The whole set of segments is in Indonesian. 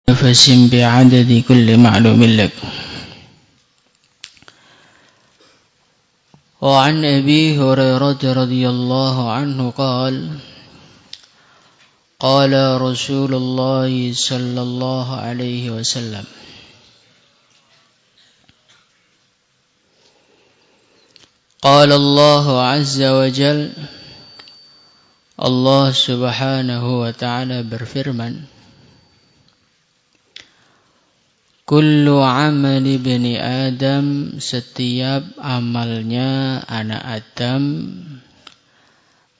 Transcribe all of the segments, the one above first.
نفس بعدد كل معلوم لك. وعن أبي هريرة رضي الله عنه قال قال رسول الله صلى الله عليه وسلم قال الله عز وجل, Allah subhanahu wa ta'ala berfirman, Kullu amali bani Adam, setiap amalnya anak Adam,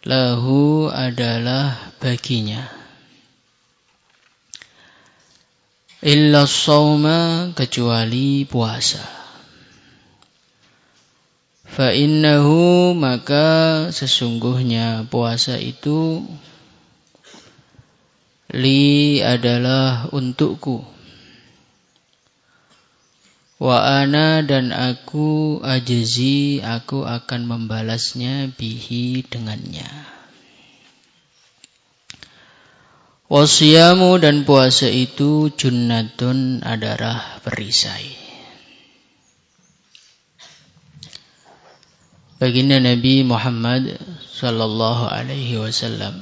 lahu adalah baginya. Illa shauma, kecuali puasa. Fa innahu, maka sesungguhnya puasa itu, li adalah untukku. Wa ana, dan aku, ajzi, aku akan membalasnya bihi, dengannya. Wasiyamu, dan puasa itu, junnatun, adalah perisai. Baginda Nabi Muhammad sallallahu alaihi wasallam,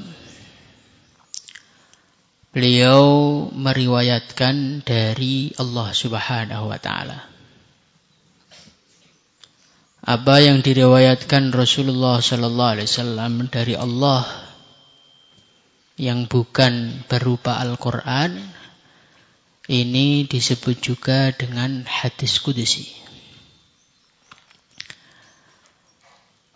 beliau meriwayatkan dari Allah subhanahu wa ta'ala. Apa yang diriwayatkan Rasulullah sallallahu alaihi wasallam dari Allah yang bukan berupa Al-Quran, ini disebut juga dengan hadis kudusi.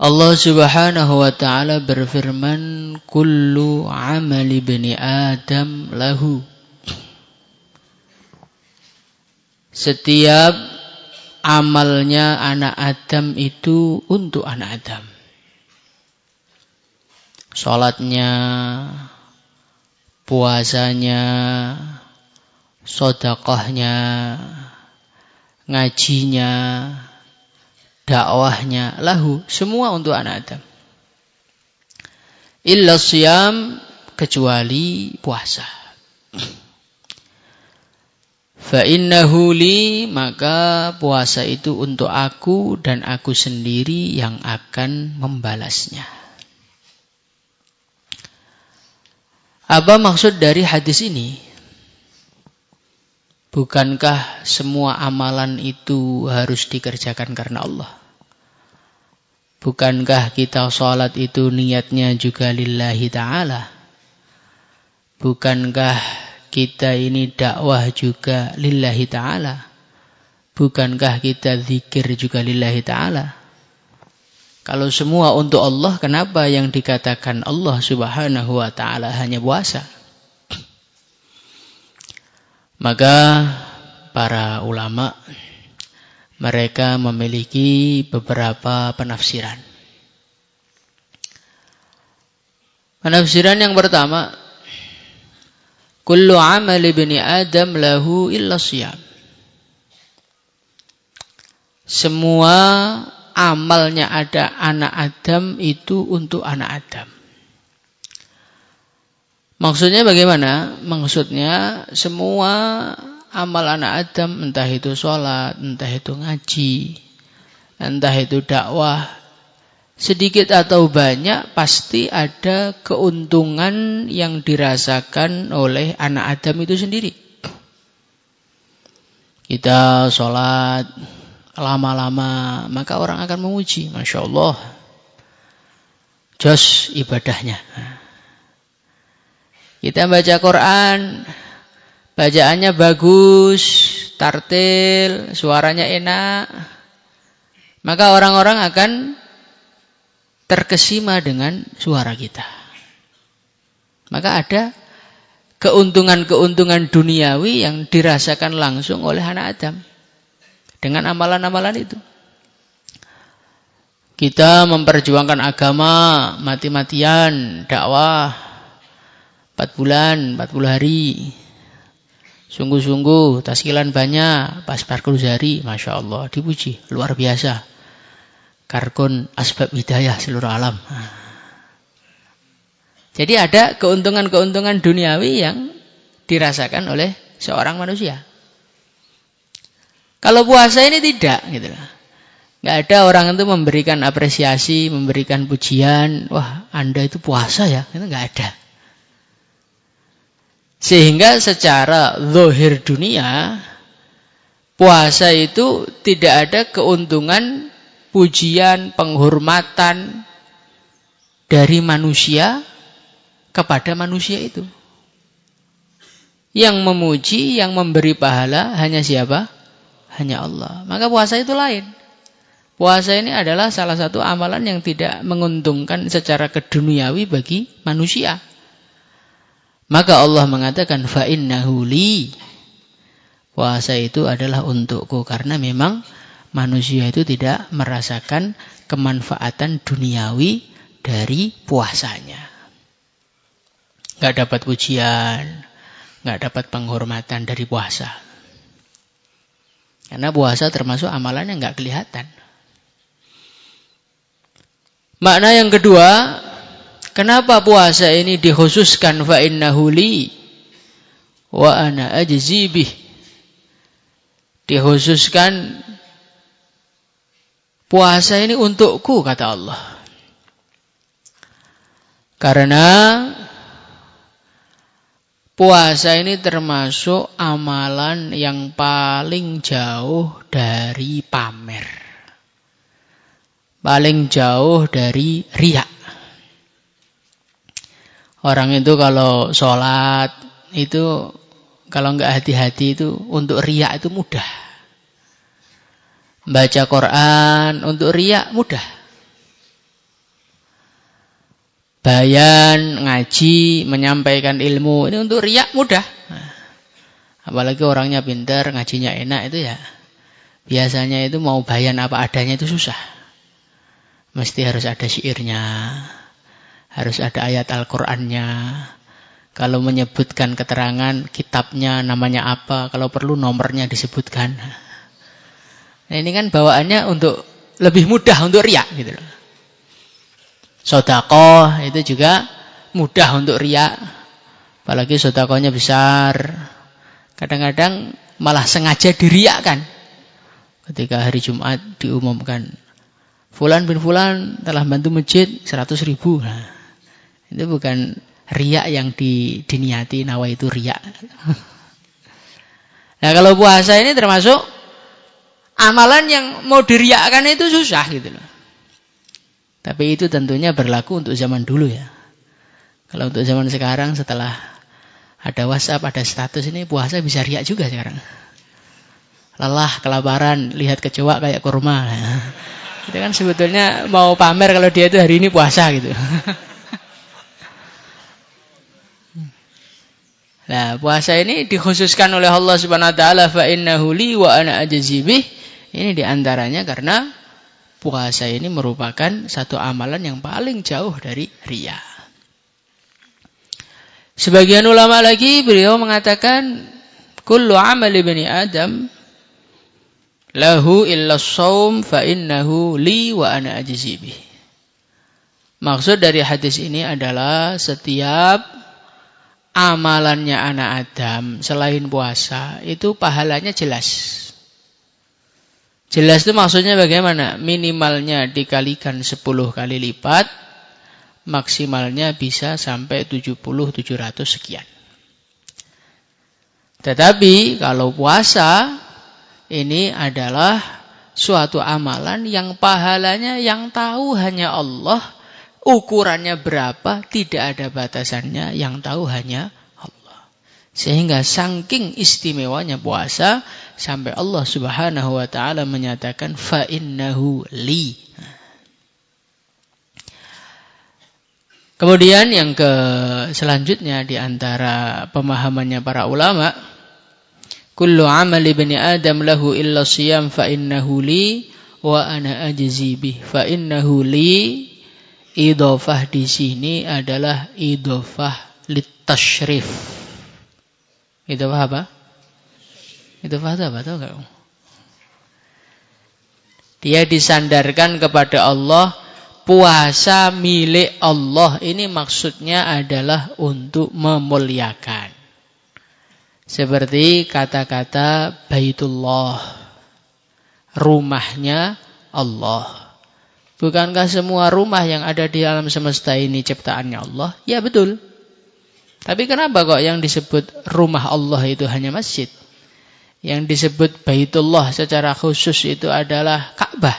Allah subhanahu wa ta'ala berfirman, Kullu amali bani Adam lahu. Setiap amalnya anak Adam itu untuk anak Adam. Salatnya, puasanya, sedekahnya, ngajinya, dakwahnya, lahu, semua untuk anak Adam. Illa siyam, kecuali puasa. Fa innahu li, maka puasa itu untuk aku dan aku sendiri yang akan membalasnya. Apa maksud dari hadis ini? Bukankah semua amalan itu harus dikerjakan karena Allah? Bukankah kita sholat itu niatnya juga lillahi ta'ala? Bukankah kita ini dakwah juga lillahi ta'ala? Bukankah kita zikir juga lillahi ta'ala? Kalau semua untuk Allah, kenapa yang dikatakan Allah subhanahu wa ta'ala hanya puasa? Maka para ulama, mereka memiliki beberapa penafsiran. Penafsiran yang pertama, Kullu amali bani Adam lahu illa siyam. Semua amalnya ada anak Adam itu untuk anak Adam. Maksudnya bagaimana? Maksudnya semua amal anak Adam, entah itu sholat, entah itu ngaji, entah itu dakwah, sedikit atau banyak pasti ada keuntungan yang dirasakan oleh anak Adam itu sendiri. Kita sholat lama-lama, maka orang akan memuji, Masya Allah, jos ibadahnya. Kita baca Quran, bacaannya bagus, tartil, suaranya enak, maka orang-orang akan terkesima dengan suara kita. Maka ada keuntungan-keuntungan duniawi yang dirasakan langsung oleh anak Adam dengan amalan-amalan itu. Kita memperjuangkan agama, mati-matian, dakwah, 4 bulan, 40 hari. Sungguh-sungguh, taskilan banyak, pas parkur jari, Masya Allah, dipuji, luar biasa. Karkun asbab hidayah seluruh alam. Jadi ada keuntungan-keuntungan duniawi yang dirasakan oleh seorang manusia. Kalau puasa ini tidak, gitu loh. Nggak ada orang itu memberikan apresiasi, memberikan pujian, wah Anda itu puasa ya, itu nggak ada. Sehingga secara zahir dunia, puasa itu tidak ada keuntungan, pujian, penghormatan dari manusia kepada manusia itu. Yang memuji, yang memberi pahala hanya siapa? Hanya Allah. Maka puasa itu lain. Puasa ini adalah salah satu amalan yang tidak menguntungkan secara keduniawi bagi manusia. Maka Allah mengatakan fa innahu li. Puasa itu adalah untukku karena memang manusia itu tidak merasakan kemanfaatan duniawi dari puasanya. Enggak dapat pujian, enggak dapat penghormatan dari puasa. Karena puasa termasuk amalan yang enggak kelihatan. Makna yang kedua, kenapa puasa ini dikhususkan fa innahu li wa ana ajzi bih? Dikhususkan puasa ini untukku, kata Allah. Karena puasa ini termasuk amalan yang paling jauh dari pamer. Paling jauh dari riya. Orang itu kalau sholat itu kalau enggak hati-hati itu untuk riya itu mudah. Baca Quran untuk riya mudah. Bayan, ngaji, menyampaikan ilmu ini untuk riya mudah. Apalagi orangnya pintar, ngajinya enak itu ya. Biasanya itu mau bayan apa adanya itu susah. Mesti harus ada syairnya, harus ada ayat Al-Qur'annya. Kalau menyebutkan keterangan kitabnya namanya apa, kalau perlu nomornya disebutkan. Nah, ini kan bawaannya untuk lebih mudah untuk riya gitu loh. Sedekah itu juga mudah untuk riya. Apalagi sedekahnya besar. Kadang-kadang malah sengaja diriakan. Ketika hari Jumat diumumkan Fulan bin Fulan telah bantu masjid 100.000. Nah, itu bukan riya yang diniati, nawaitu riya. Nah, kalau puasa ini termasuk amalan yang mau diriakan itu susah gitu loh. Tapi itu tentunya berlaku untuk zaman dulu ya. Kalau untuk zaman sekarang setelah ada WhatsApp, ada status ini puasa bisa riya juga sekarang. Lelah, kelaparan, lihat kecoa kayak kurma. Itu kan sebetulnya mau pamer kalau dia itu hari ini puasa gitu. Nah, puasa ini dikhususkan oleh Allah Subhanahu wa taala fa innahu li wa ana ajzi bih. Ini diantaranya karena puasa ini merupakan satu amalan yang paling jauh dari riya. Sebagian ulama lagi beliau mengatakan kullu amali bani Adam lahu illa shaum fa innahu li wa ana ajzi bih. Maksud dari hadis ini adalah setiap amalannya anak Adam selain puasa itu pahalanya jelas. Jelas itu maksudnya bagaimana? Minimalnya dikalikan 10 kali lipat, maksimalnya bisa sampai 70-700 sekian. Tetapi kalau puasa ini adalah suatu amalan yang pahalanya yang tahu hanya Allah, ukurannya berapa tidak ada batasannya, yang tahu hanya Allah. Sehingga saking istimewanya puasa sampai Allah Subhanahu wa taala menyatakan fa innahu li. Kemudian yang selanjutnya di antara pemahamannya para ulama, kullu amali bani Adam lahu illa siyam fa innahu li wa ana ajzi bih. Fa innahu li, idhofah di sini adalah idhofah litasyrif. Idhofah apa? Idhofah apa? Tahu enggak? Dia disandarkan kepada Allah. Puasa milik Allah ini maksudnya adalah untuk memuliakan. Seperti kata-kata Baitullah, rumahnya Allah. Bukankah semua rumah yang ada di alam semesta ini ciptaannya Allah? Ya betul. Tapi kenapa kok yang disebut rumah Allah itu hanya masjid? Yang disebut Baitullah secara khusus itu adalah Ka'bah.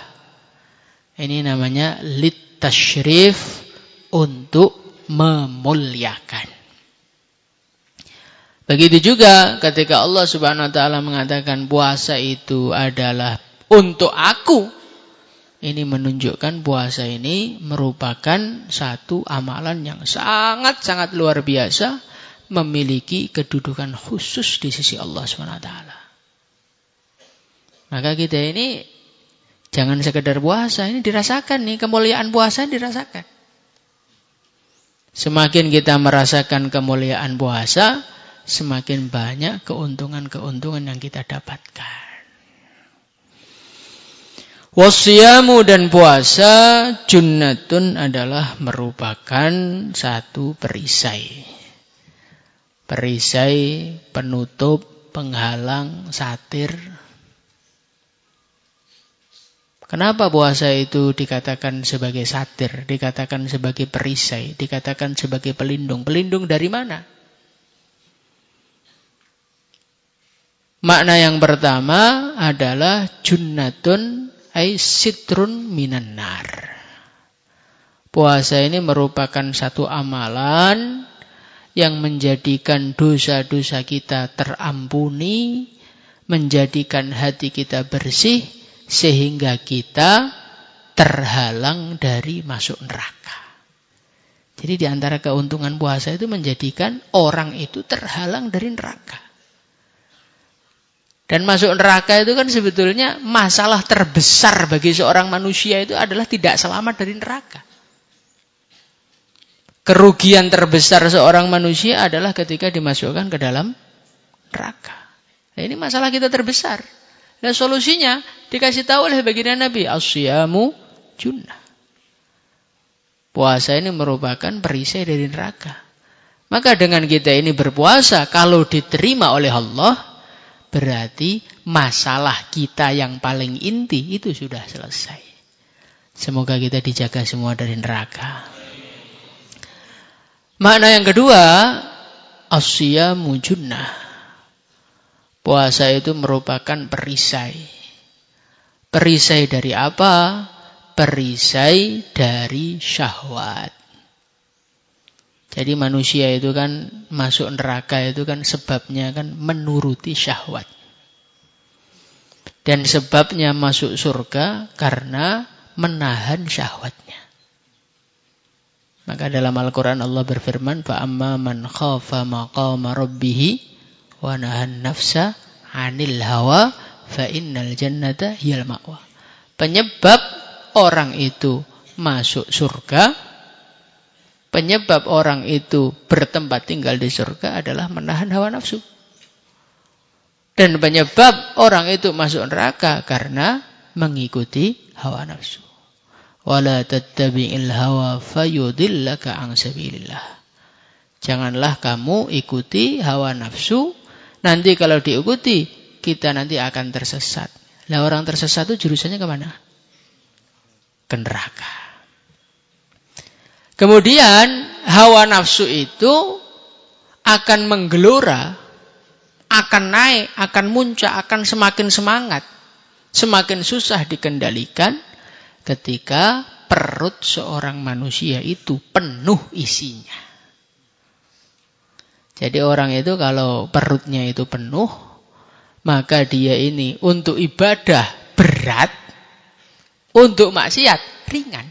Ini namanya litasyrif, untuk memuliakan. Begitu juga ketika Allah Subhanahu wa taala mengatakan puasa itu adalah untuk aku. Ini menunjukkan puasa ini merupakan satu amalan yang sangat-sangat luar biasa, memiliki kedudukan khusus di sisi Allah Subhanahu wa taala. Maka kita ini jangan sekedar puasa, ini dirasakan nih, kemuliaan puasa dirasakan. Semakin kita merasakan kemuliaan puasa, semakin banyak keuntungan-keuntungan yang kita dapatkan. Wasyamu, dan puasa, junnatun, adalah merupakan satu perisai. Perisai, penutup, penghalang, satir. Kenapa puasa itu dikatakan sebagai satir, dikatakan sebagai perisai, dikatakan sebagai pelindung? Pelindung dari mana? Makna yang pertama adalah junnatun ay sitrun minan nar. Puasa ini merupakan satu amalan yang menjadikan dosa-dosa kita terampuni, menjadikan hati kita bersih, sehingga kita terhalang dari masuk neraka. Jadi di antara keuntungan puasa itu menjadikan orang itu terhalang dari neraka. Dan masuk neraka itu kan sebetulnya masalah terbesar bagi seorang manusia itu adalah tidak selamat dari neraka. Kerugian terbesar seorang manusia adalah ketika dimasukkan ke dalam neraka. Nah, ini masalah kita terbesar. Dan solusinya dikasih tahu oleh baginda Nabi, as-syamu junnah. Puasa ini merupakan perisai dari neraka. Maka dengan kita ini berpuasa, kalau diterima oleh Allah, berarti masalah kita yang paling inti itu sudah selesai. Semoga kita dijaga semua dari neraka. Makna yang kedua, as-syamu junnah. Puasa itu merupakan perisai. Perisai dari apa? Perisai dari syahwat. Jadi manusia itu kan masuk neraka itu kan sebabnya kan menuruti syahwat. Dan sebabnya masuk surga karena menahan syahwatnya. Maka dalam Al-Quran Allah berfirman, فَأَمَّا مَنْ خَافَ مَقَامَ رَبِّهِ وَنَهَا nafsa 'anil hawa fa'innal jannata hiyal ma'wa. Penyebab orang itu masuk surga, penyebab orang itu bertempat tinggal di surga adalah menahan hawa nafsu. Dan penyebab orang itu masuk neraka karena mengikuti hawa nafsu. Wala tattabi'il hawa fayudillaka an sabilillah. Janganlah kamu ikuti hawa nafsu. Nanti kalau diikuti, kita nanti akan tersesat. Lah orang tersesat itu jurusannya kemana? Ke neraka. Kemudian hawa nafsu itu akan menggelora, akan naik, akan muncak, akan semakin semangat, semakin susah dikendalikan ketika perut seorang manusia itu penuh isinya. Jadi orang itu kalau perutnya itu penuh, maka dia ini untuk ibadah berat, untuk maksiat ringan.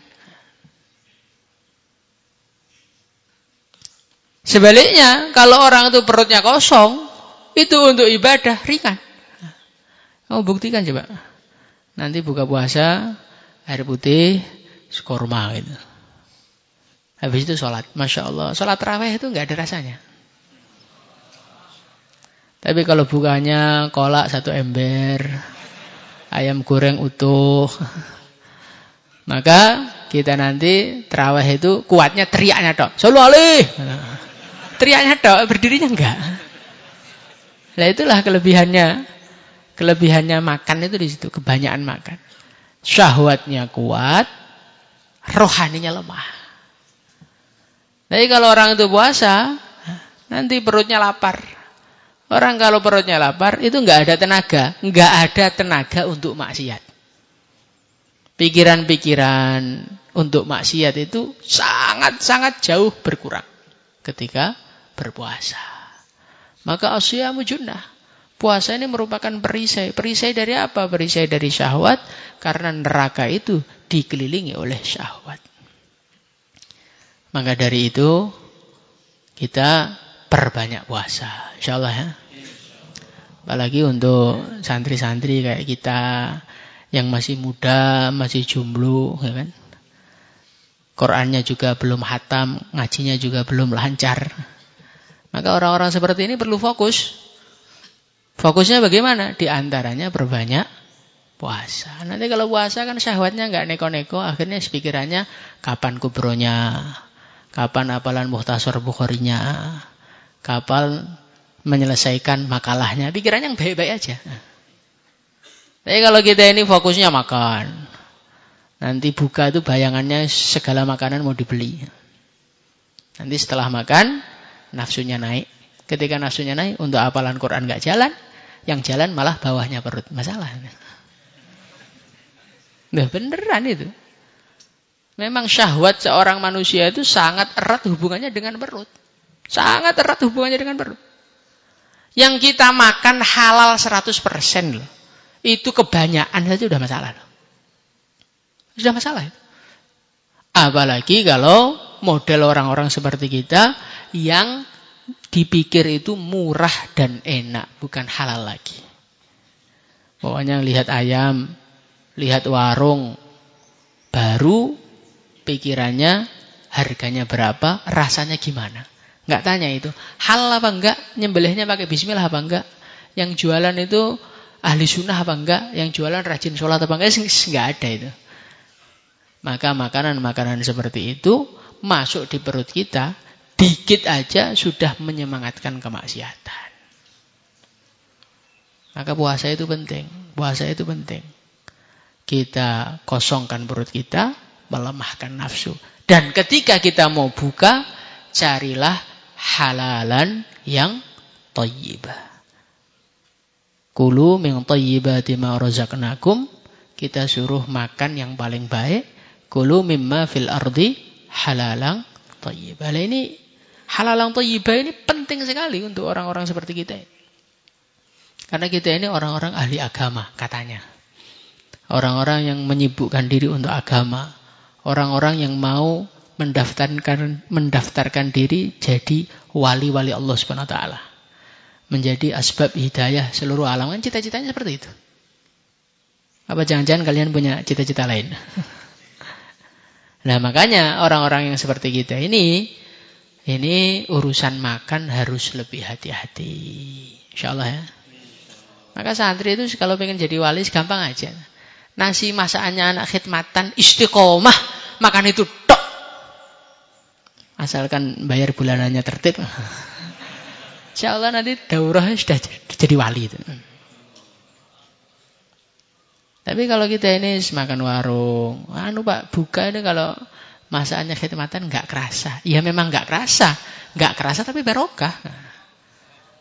Sebaliknya, kalau orang itu perutnya kosong, itu untuk ibadah ringan. Kamu buktikan coba. Nanti buka puasa, air putih, kurma gitu. Habis itu sholat. Masya Allah, sholat tarawih itu nggak ada rasanya. Tapi kalau bukanya kolak 1 ember, ayam goreng utuh, maka kita nanti tarawih itu kuatnya teriaknya tok. Shollu alaihi. Teriaknya tok, berdirinya enggak. Nah itulah kelebihannya makan itu di situ, kebanyakan makan. Syahwatnya kuat, rohaninya lemah. Jadi kalau orang itu puasa, nanti perutnya lapar. Orang kalau perutnya lapar itu nggak ada tenaga untuk maksiat. Pikiran-pikiran untuk maksiat itu sangat-sangat jauh berkurang ketika berpuasa. Maka asyamu junnah. Puasa ini merupakan perisai. Perisai dari apa? Perisai dari syahwat. Karena neraka itu dikelilingi oleh syahwat. Maka dari itu kita perbanyak puasa. InsyaAllah ya. Apalagi untuk santri-santri kayak kita yang masih muda, masih jomblo, ya kan? Qurannya juga belum hatam, ngajinya juga belum lancar. Maka orang-orang seperti ini perlu fokus. Fokusnya bagaimana? Di antaranya perbanyak puasa. Nanti kalau puasa kan syahwatnya nggak neko-neko, akhirnya pikirannya kapan kubronya, kapan hafalan Mukhtasar Bukharinya, kapan menyelesaikan makalahnya. Pikirannya yang baik-baik aja. Tapi kalau kita ini fokusnya makan, nanti buka itu bayangannya segala makanan mau dibeli. Nanti setelah makan, nafsunya naik. Ketika nafsunya naik, untuk hafalan Quran nggak jalan, yang jalan malah bawahnya perut. Masalah. Nah beneran itu. Memang syahwat seorang manusia itu sangat erat hubungannya dengan perut. Sangat erat hubungannya dengan perut. Yang kita makan halal 100% loh. Itu kebanyakan saja sudah masalah loh. Sudah masalah itu. Apalagi kalau model orang-orang seperti kita yang dipikir itu murah dan enak, bukan halal lagi. Pokoknya lihat ayam, lihat warung, baru pikirannya harganya berapa, rasanya gimana. Nggak tanya itu, halal apa enggak, nyembelihnya pakai bismillah apa enggak, yang jualan itu ahli sunnah apa enggak, yang jualan rajin sholat apa enggak, enggak ada itu. Maka makanan-makanan seperti itu masuk di perut kita, dikit aja sudah menyemangatkan kemaksiatan. Maka puasa itu penting. Puasa itu penting. Kita kosongkan perut kita, melemahkan nafsu. Dan ketika kita mau buka, carilah halalan yang thayyibah. Kulu min thayyibati ma razaqnakum. Kita suruh makan yang paling baik. Kulu mimma fil ardi halalang thayyibah. Nah ini halalang thayyibah ini penting sekali untuk orang-orang seperti kita. Karena kita ini orang-orang ahli agama katanya. Orang-orang yang menyibukkan diri untuk agama. Orang-orang yang mau mendaftarkan diri jadi wali-wali Allah Subhanahu wa taala. Menjadi asbab hidayah seluruh alam. Kan cita-citanya seperti itu. Apa jangan-jangan kalian punya cita-cita lain? Nah makanya orang-orang yang seperti kita ini urusan makan harus lebih hati-hati. InsyaAllah ya. Maka santri itu kalau pengen jadi wali gampang aja. Nasi masakannya anak khidmatan istiqomah, makan itu tok. Asalkan bayar bulanannya tertib. InsyaAllah nanti daurah sudah jadi wali itu. Tapi kalau kita ini makan warung, Pak, buka ini kalau masakannya khidmatan nggak kerasa. Ya memang nggak kerasa tapi barokah.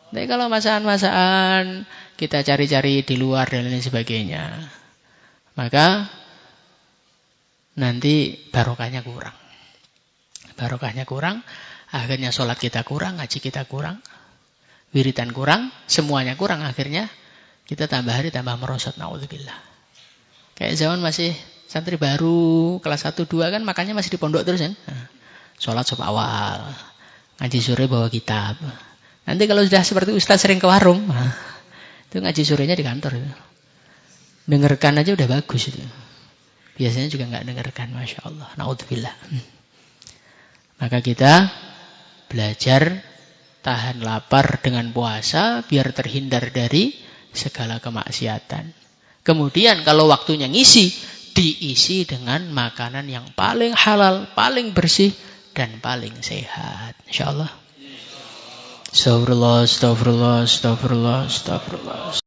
Tapi kalau masakan kita cari-cari di luar dan lain sebagainya, maka nanti barokahnya kurang. Barokahnya kurang, akhirnya sholat kita kurang, ngaji kita kurang, wiridan kurang, semuanya kurang. Akhirnya kita tambah hari tambah merosot, naudzubillah. Kayak zaman masih santri baru, kelas 1, 2 kan makannya masih di pondok terus kan. Sholat sub awal, ngaji sore bawa kitab. Nanti kalau sudah seperti ustaz sering ke warung, itu ngaji sorenya di kantor. Dengarkan aja udah bagus itu. Biasanya juga nggak dengarkan, masya Allah. Naudzubillah. Maka kita belajar tahan lapar dengan puasa biar terhindar dari segala kemaksiatan. Kemudian kalau waktunya ngisi, diisi dengan makanan yang paling halal, paling bersih, dan paling sehat. InsyaAllah. Astagfirullah, astagfirullah, astagfirullah, astagfirullah,